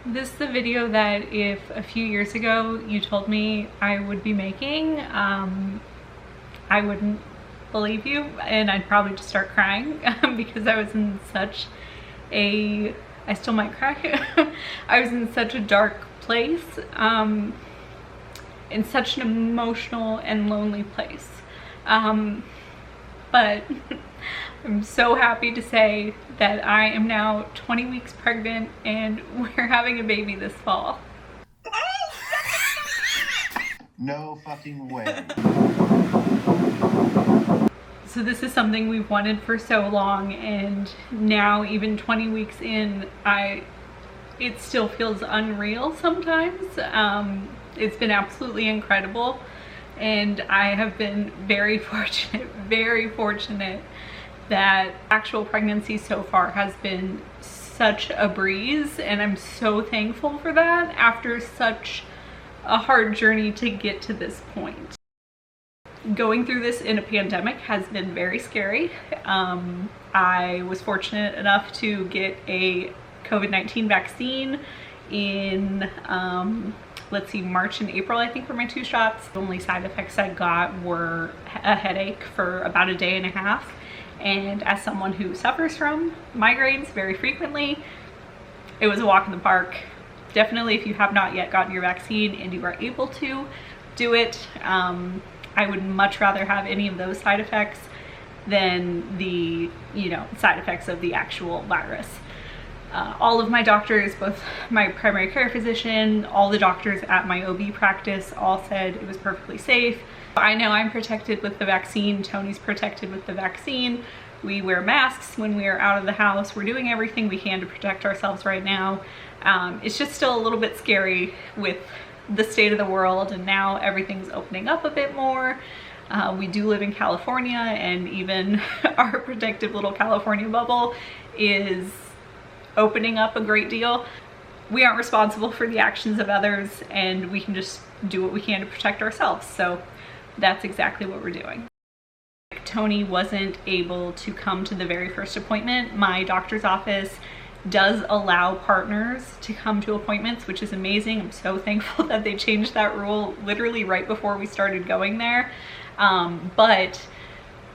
This is the video that if a few years ago you told me I would be making, I wouldn't believe you, and I'd probably just start crying because I was in such a, I still might cry, I was in such a dark place, in such an emotional and lonely place. But I'm so happy to say that I am now 20 weeks pregnant and we're having a baby this fall. No fucking way. So this is something we've wanted for so long, and now even 20 weeks in, it still feels unreal sometimes. It's been absolutely incredible, and I have been very fortunate that actual pregnancy so far has been such a breeze, and I'm so thankful for that after such a hard journey to get to this point. Going through this in a pandemic has been very scary. I was fortunate enough to get a COVID-19 vaccine in let's see, March and April, I think, were my 2 shots. The only side effects I got were a headache for about a day and a half. And as someone who suffers from migraines very frequently, it was a walk in the park. Definitely, if you have not yet gotten your vaccine and you are able to, do it. I would much rather have any of those side effects than the, side effects of the actual virus. All of my doctors, both my primary care physician, all the doctors at my OB practice all said it was perfectly safe. I know I'm protected with the vaccine, Tony's protected with the vaccine. We wear masks when we are out of the house. We're doing everything we can to protect ourselves right now. It's just still a little bit scary with the state of the world, and now everything's opening up a bit more. We do live in California, and even our protective little California bubble is opening up a great deal. We aren't responsible for the actions of others, and we can just do what we can to protect ourselves. So that's exactly what we're doing. Tony wasn't able to come to the very first appointment. My doctor's office does allow partners to come to appointments, which is amazing. I'm so thankful that they changed that rule literally right before we started going there. But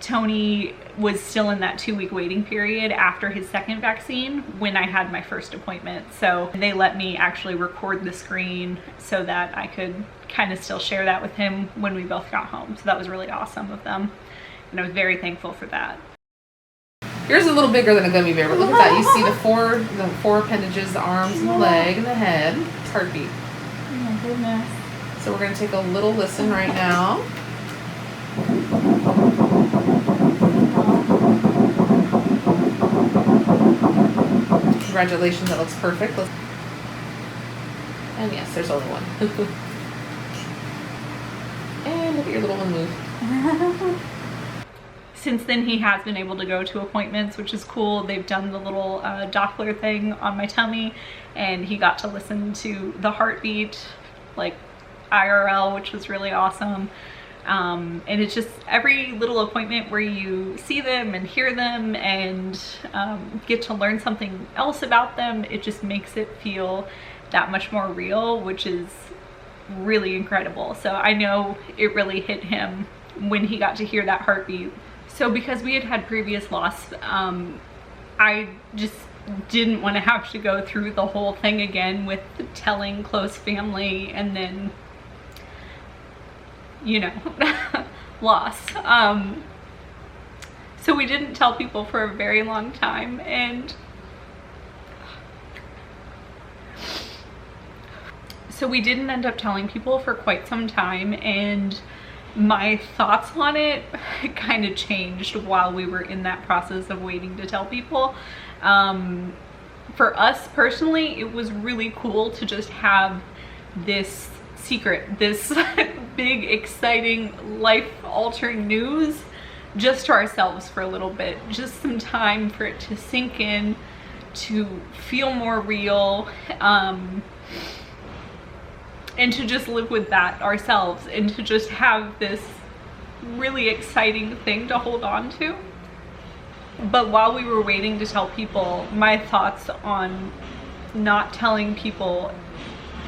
Tony was still in that 2-week waiting period after his second vaccine when I had my first appointment. So they let me actually record the screen so that I could kind of still share that with him when we both got home. So that was really awesome of them, and I was very thankful for that. Yours is a little bigger than a gummy bear, but look at that. You see the four appendages, the arms, and the leg, and the head. It's heartbeat. Oh my goodness. So we're going to take a little listen right now. Congratulations, that looks perfect. And yes, there's only one. And look at your little one move. Since then, he has been able to go to appointments, which is cool. They've done the little Doppler thing on my tummy, and he got to listen to the heartbeat, like IRL, which was really awesome. And it's just every little appointment where you see them and hear them and get to learn something else about them, it just makes it feel that much more real, which is really incredible. So I know it really hit him when he got to hear that heartbeat. So because we had had previous loss, I just didn't want to have to go through the whole thing again with telling close family and then, loss. So we didn't tell people for a very long time, and so we didn't end up telling people for quite some time, and my thoughts on it kind of changed while we were in that process of waiting to tell people. For us personally, it was really cool to just have this secret, this big, exciting, life-altering news just to ourselves for a little bit, just some time for it to sink in, to feel more real, and to just live with that ourselves, and to just have this really exciting thing to hold on to. But while we were waiting to tell people, my thoughts on not telling people,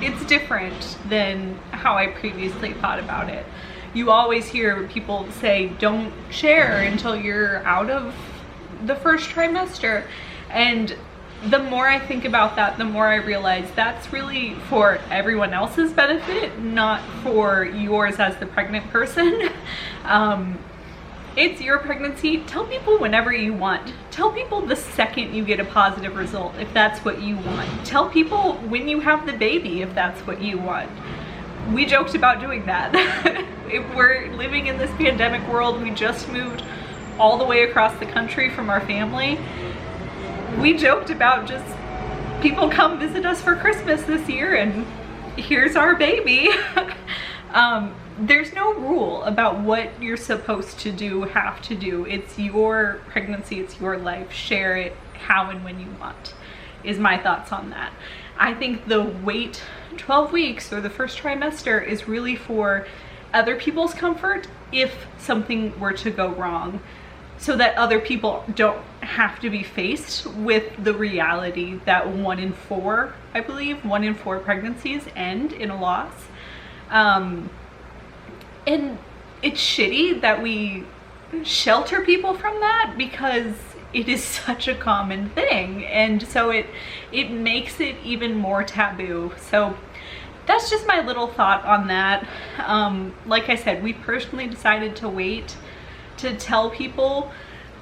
it's different than how I previously thought about it. You always hear people say, don't share until you're out of the first trimester. And the more I think about that, the more I realize that's really for everyone else's benefit, not for yours as the pregnant person. It's your pregnancy. Tell people whenever you want. Tell people the second you get a positive result, if that's what you want. Tell people when you have the baby, if that's what you want. We joked about doing that. If we're living in this pandemic world, we just moved all the way across the country from our family. We joked about just people come visit us for Christmas this year and here's our baby. There's no rule about what you're supposed to do, have to do. It's your pregnancy, it's your life. Share it how and when you want, is my thoughts on that. I think the wait 12 weeks or the first trimester is really for other people's comfort if something were to go wrong, so that other people don't have to be faced with the reality that 1 in 4, I believe, 1 in 4 pregnancies end in a loss. And it's shitty that we shelter people from that because it is such a common thing. And so it makes it even more taboo. So that's just my little thought on that. Like I said, we personally decided to wait to tell people.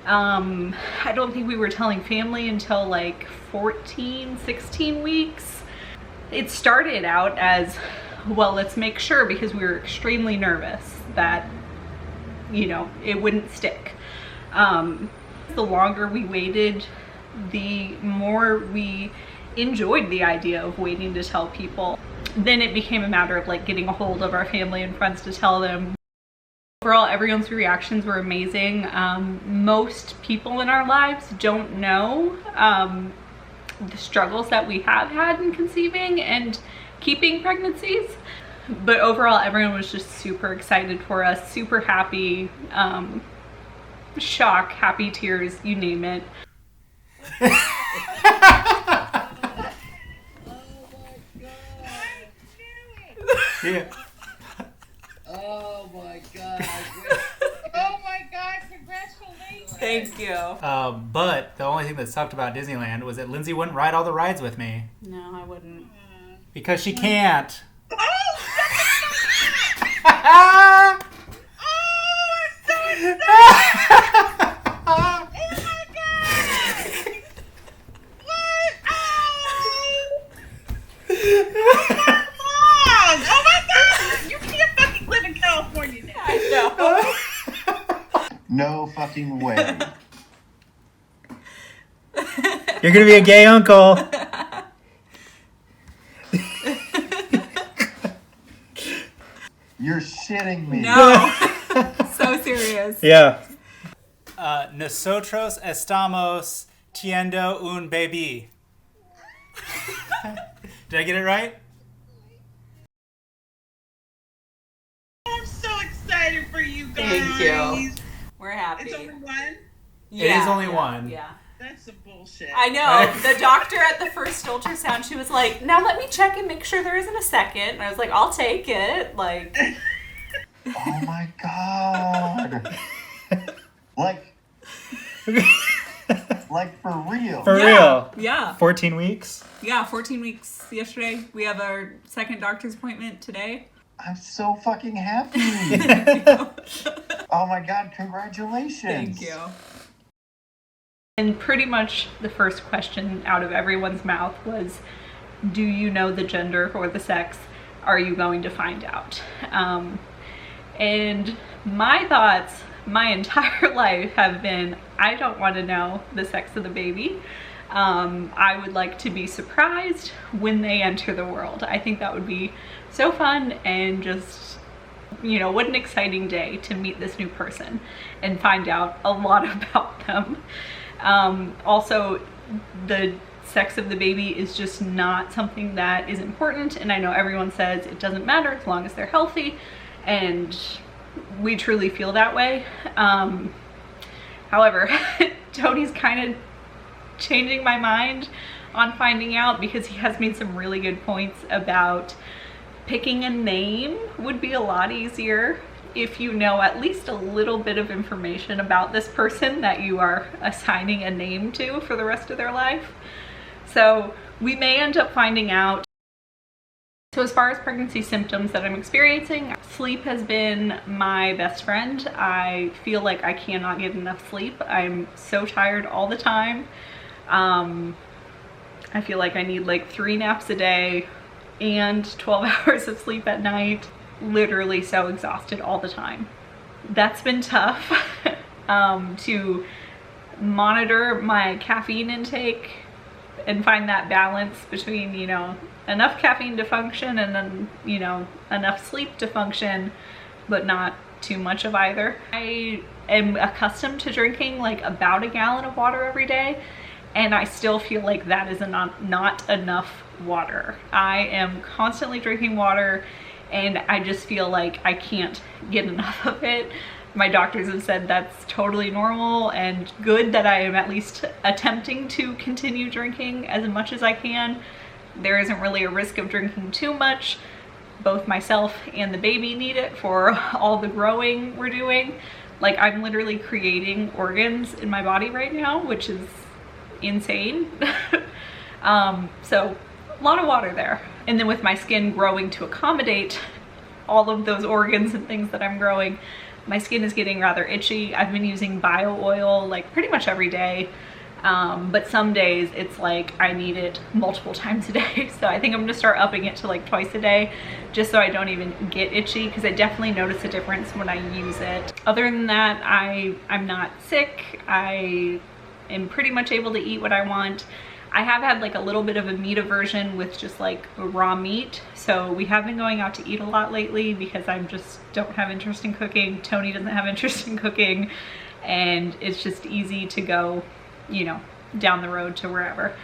I don't think we were telling family until like 14, 16 weeks. It started out as, well, let's make sure, because we were extremely nervous that, you know, it wouldn't stick. The longer we waited, the more we enjoyed the idea of waiting to tell people. Then it became a matter of like getting a hold of our family and friends to tell them. Overall, everyone's reactions were amazing. Most people in our lives don't know the struggles that we have had in conceiving and keeping pregnancies, but overall everyone was just super excited for us, super happy, shock, happy tears, you name it. Yeah. Oh my god. Oh my god, congratulations. Thank you. But the only thing that sucked about Disneyland was that Lyndsay wouldn't ride all the rides with me. No, I wouldn't. Because she can't. Oh, I'm so excited. Oh my god. What? Oh my god. You can't fucking live in California now. I know. No fucking way. You're gonna be a gay uncle. You're shitting me. No. So serious. Yeah. Nosotros estamos tiendo un baby. Did I get it right? I'm so excited for you guys. Thank you. We're happy. It's only one? It is only one. Yeah. That's some bullshit. I know. The doctor at the first ultrasound, she was like, now let me check and make sure there isn't a second. And I was like, I'll take it. Like, Oh my god. Like for real. For real. Yeah. 14 weeks? Yeah, 14 weeks yesterday. We have our second doctor's appointment today. I'm so fucking happy. Oh my god, congratulations. Thank you. And pretty much the first question out of everyone's mouth was, do you know the gender or the sex? Are you going to find out? And my thoughts my entire life have been, I don't want to know the sex of the baby. I would like to be surprised when they enter the world. I think that would be so fun, and just, you know, what an exciting day to meet this new person and find out a lot about them. Also, the sex of the baby is just not something that is important, and I know everyone says it doesn't matter as long as they're healthy, and we truly feel that way. However, Tony's kind of changing my mind. on finding out, because he has made some really good points about picking a name would be a lot easier if you know at least a little bit of information about this person that you are assigning a name to for the rest of their life. So we may end up finding out. So as far as pregnancy symptoms that I'm experiencing, sleep has been my best friend. I feel like I cannot get enough sleep. I'm so tired all the time. I feel like I need like 3 naps a day and 12 hours of sleep at night. Literally so exhausted all the time. That's been tough to monitor my caffeine intake and find that balance between, you know, enough caffeine to function and then, you know, enough sleep to function, but not too much of either. I am accustomed to drinking like about a gallon of water every day, and I still feel like that is not enough water. I am constantly drinking water, and I just feel like I can't get enough of it. My doctors have said that's totally normal and good that I am at least attempting to continue drinking as much as I can. There isn't really a risk of drinking too much. Both myself and the baby need it for all the growing we're doing. Like, I'm literally creating organs in my body right now, which is insane. So a lot of water there. And then with my skin growing to accommodate all of those organs and things that I'm growing, my skin is getting rather itchy. I've been using bio oil like pretty much every day. But some days it's like I need it multiple times a day. So I think I'm gonna start upping it to like twice a day, just so I don't even get itchy, because I definitely notice a difference when I use it. Other than that, I'm not sick. I am pretty much able to eat what I want. I have had like a little bit of a meat aversion with just like raw meat. So we have been going out to eat a lot lately because I just don't have interest in cooking. Tony doesn't have interest in cooking, and it's just easy to go, you know, down the road to wherever.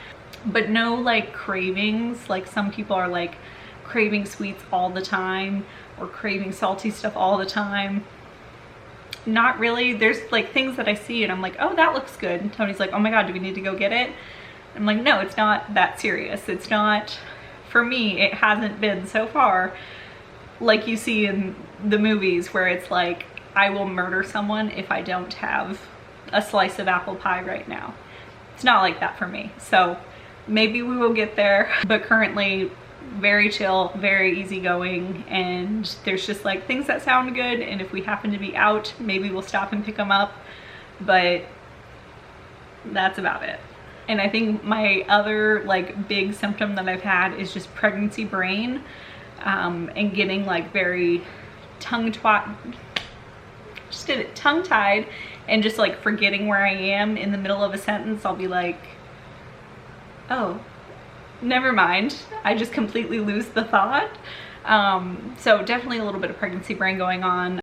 But no like cravings, like some people are like craving sweets all the time or craving salty stuff all the time. Not really. There's like things that I see and I'm like, oh, that looks good. And Tony's like, oh my God, do we need to go get it? I'm like, no, it's not that serious. It's not, for me, it hasn't been so far like you see in the movies where it's like, I will murder someone if I don't have a slice of apple pie right now. It's not like that for me. So maybe we will get there, but currently very chill, very easygoing, and there's just like things that sound good, and if we happen to be out, maybe we'll stop and pick them up, but that's about it. And I think my other like big symptom that I've had is just pregnancy brain, and getting like very tongue-tied and just like forgetting where I am in the middle of a sentence. I'll be like, oh, never mind. I just completely lose the thought. So definitely a little bit of pregnancy brain going on.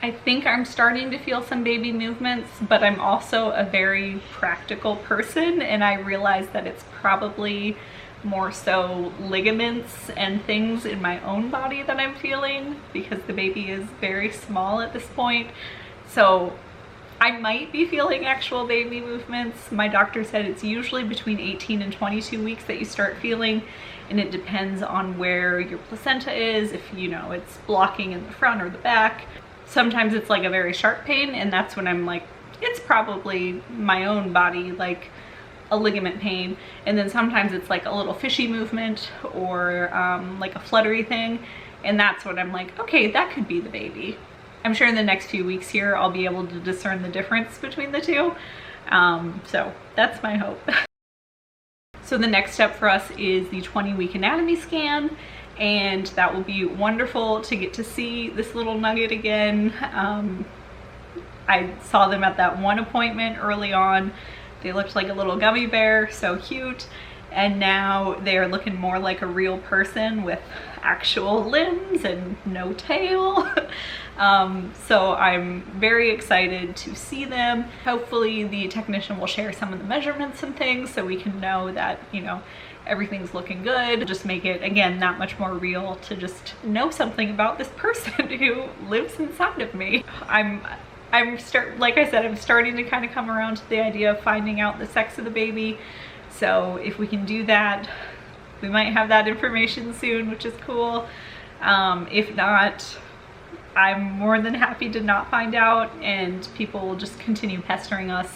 I think I'm starting to feel some baby movements, but I'm also a very practical person, and I realize that it's probably more so ligaments and things in my own body that I'm feeling, because the baby is very small at this point. So I might be feeling actual baby movements. My doctor said it's usually between 18 and 22 weeks that you start feeling, and it depends on where your placenta is, if you know it's blocking in the front or the back. Sometimes it's like a very sharp pain, and that's when I'm like, it's probably my own body, like a ligament pain. And then sometimes it's like a little fishy movement or like a fluttery thing, and that's when I'm like, okay, that could be the baby. I'm sure in the next few weeks here I'll be able to discern the difference between the two. So that's my hope. So the next step for us is the 20-week anatomy scan, and that will be wonderful to get to see this little nugget again. I saw them at that one appointment early on. They looked like a little gummy bear, so cute. And now they're looking more like a real person with actual limbs and no tail. So I'm very excited to see them. Hopefully the technician will share some of the measurements and things so we can know that, you know, everything's looking good. Just make it, again, that much more real to just know something about this person who lives inside of me. Like I said, I'm starting to kind of come around to the idea of finding out the sex of the baby. So if we can do that, we might have that information soon, which is cool. If not, I'm more than happy to not find out, and people will just continue pestering us,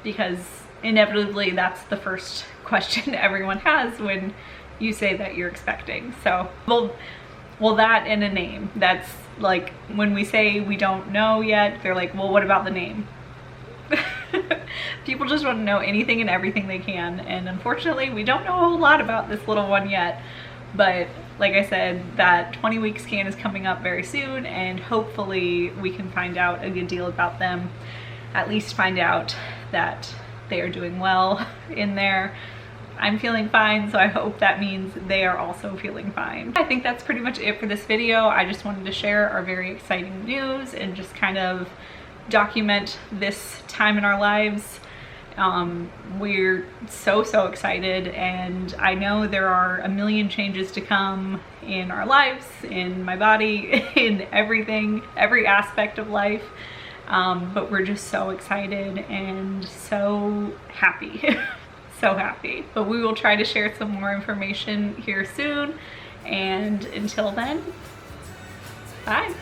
because inevitably that's the first question everyone has when you say that you're expecting. So, well, that and a name. That's like, when we say we don't know yet, they're like, well, what about the name? People just want to know anything and everything they can, and unfortunately we don't know a whole lot about this little one yet. But like I said, that 20-week scan is coming up very soon, and hopefully we can find out a good deal about them. At least find out that they are doing well in there. I'm feeling fine, so I hope that means they are also feeling fine. I think that's pretty much it for this video. I just wanted to share our very exciting news and just kind of document this time in our lives. We're so excited, and I know there are a million changes to come in our lives, in my body, in everything, every aspect of life. But we're just so excited and so happy. So happy. But we will try to share some more information here soon, and until then, bye.